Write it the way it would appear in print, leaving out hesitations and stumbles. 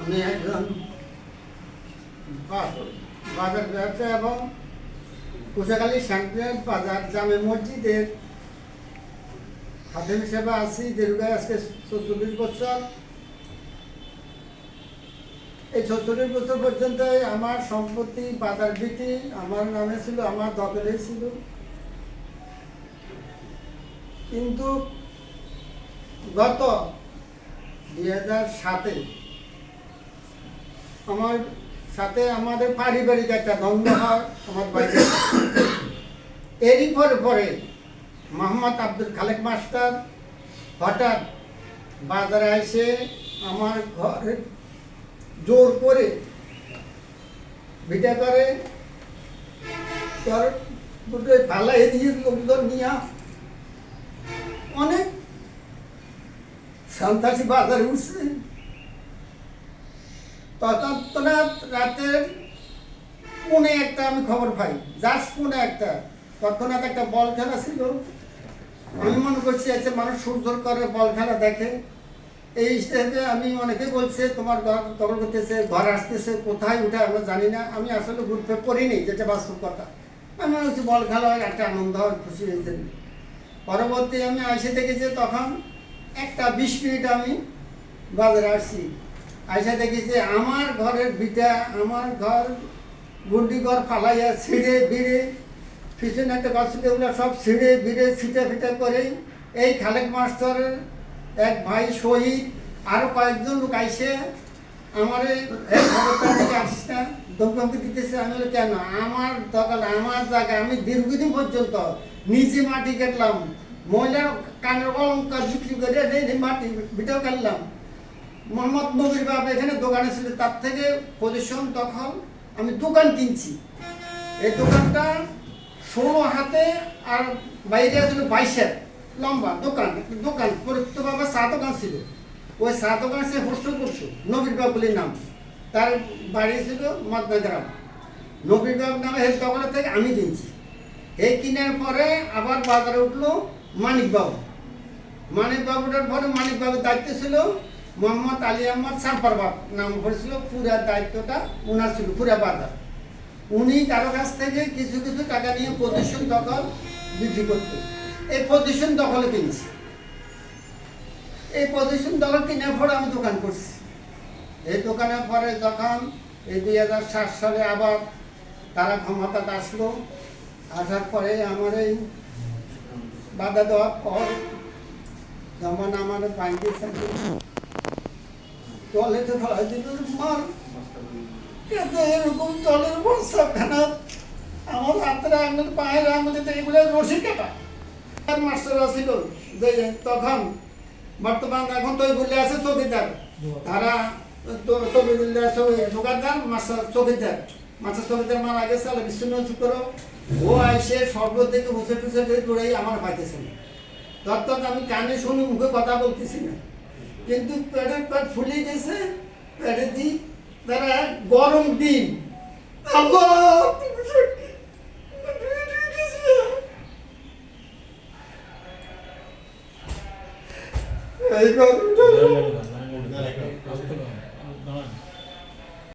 আমি একজন বাজার ব্যবসা এবং কুশাখালী সেন্ট্রাল বাজার জামে মসজিদের খাদেম হিসেবে আছি দীর্ঘ আজকে ৪৪ বছর। এই ৪৪ বছর পর্যন্ত আমার সম্পত্তি বাজার বিক্রি আমার নামে ছিল, আমার দখলে ছিল। কিন্তু গত ২০০৭-এ আমার সাথে আমাদের পারিবারিক একটা দ্বন্দ্ব হয় আমার বাড়িতে। এরই পরে মোহাম্মদ আব্দুল খালেক মাস্টার হঠাৎ বাজারে এসে আমার ঘরে জোর করে ভিটা করে দুটো পালা এদিকে লোকজন নিয়ে অনেক সন্ত্রাসী বাজারে উঠছে। তৎক্ষণাৎ রাতের 1:30 আমি খবর পাই, জাস্ট 1:30। তৎক্ষণাৎ একটা বল খেলা ছিল। আমি মনে করছি একটা মানুষ সুরজোর করে বল খেলা দেখে। এই হিসেবে আমি অনেকে বলছে তোমার ঘর দখল করতেছে, ঘর আসতেছে, কোথায় উঠে আমরা জানি না। আমি আসলে গ্রুপে পড়িনি, যেটা বাস্তব কথা। আমি মনে হচ্ছে বল খেলা হয়, একটা আনন্দ হয়, খুশি হয়েছে। পরবর্তী আমি এসে দেখেছি তখন 1:20 মিনিট আমি বাজারে আসছি। আইসা দেখি যে আমার ঘরের ভিটা, আমার ঘর গুন্ডি ঘর ফালাইয়া ছিঁড়ে বিড়ে, পিছনে একটা গাছ ছিল, ওগুলো সব ছিঁড়ে বিড়ে ছিটে ফিটে করে এই খালেক মাস্টারের এক ভাই শহীদ আরও কয়েকজন লোক আইসে আমার আসিস না দমদমকে দিতেছে। আমি বলি কেন, আমার দখল, আমার জায়গায় আমি দীর্ঘদিন পর্যন্ত নিজে মাটি কাটলাম, মহিলার কানের অলঙ্কার বিক্রি করে মাটি ভিটাও কাটলাম। মোহাম্মদ নবীর বাপ এখানে দোকানে ছিল, তার থেকে পজিশন দখল আমি দোকান কিনছি। এই দোকানটা 16 হাতে আর বাইরে ছিল 22 হাত লম্বা দোকান। দোকান পরিচিত বাবা চা দোকান ছিল, ওই চা দোকান সে হোস্টেল করছো, নবীর বাপ বলে নাম। তার বাড়ি ছিল মদনা গ্রাম। নবীর বাপ নামে এই দোকানের থেকে আমি কিনছি। এই কেনার পরে আবার বাজারে উঠলো মানিকবাবু। মানিকবাবুটার পরে মানিকবাবুর দায়িত্ব ছিল মোহাম্মদ আলী আহমদ সাম্পার বাপ নাম করেছিল। পুরা দায়িত্বটা ওনার ছিল, পুরা বাজার। উনি কারো কাছ থেকে কিছু কিছু টাকা নিয়ে পজিশন দখল বিক্রি করত। এই পজিশন দখলে কিনছি। এই পজিশন দখল কেনার পরে আমি দোকান করছি। এই দোকানের পরে যখন এই 2007 সালে আবার তারা ক্ষমতাতে আসলো, আসার পরে আমার এই বাধা দেওয়ার পর যেমন আমার বাইকে টয়লেটে ফেলাই দিল মার, কিন্তু এরকম জলের বর্ষা খানা আমার হাতের আঙুল, পায়ের আঙুলে এগুলো রশি কাটা। মাস্টাররা ছিল যে তখন, বর্তমান এখন তো বললে আছে চৌকিদার, তারা তবিবুল্লাহ জোগাড়দার, মাস্টার চৌকিদার। মাস্টার চৌকিদার মারা গেছে, আলো বিচ্ছিন্ন করো। ও আইসে সর্বত থেকে বসে টুসে দৌড়াই আমার পাইতেছে না। তৎক্ষণ আমি কানে শুনি, মুখে কথা বলতেছি না, কিন্তু পেটের পেট ফুলে গেছে। পেটে দিই তারা গরম দিন এই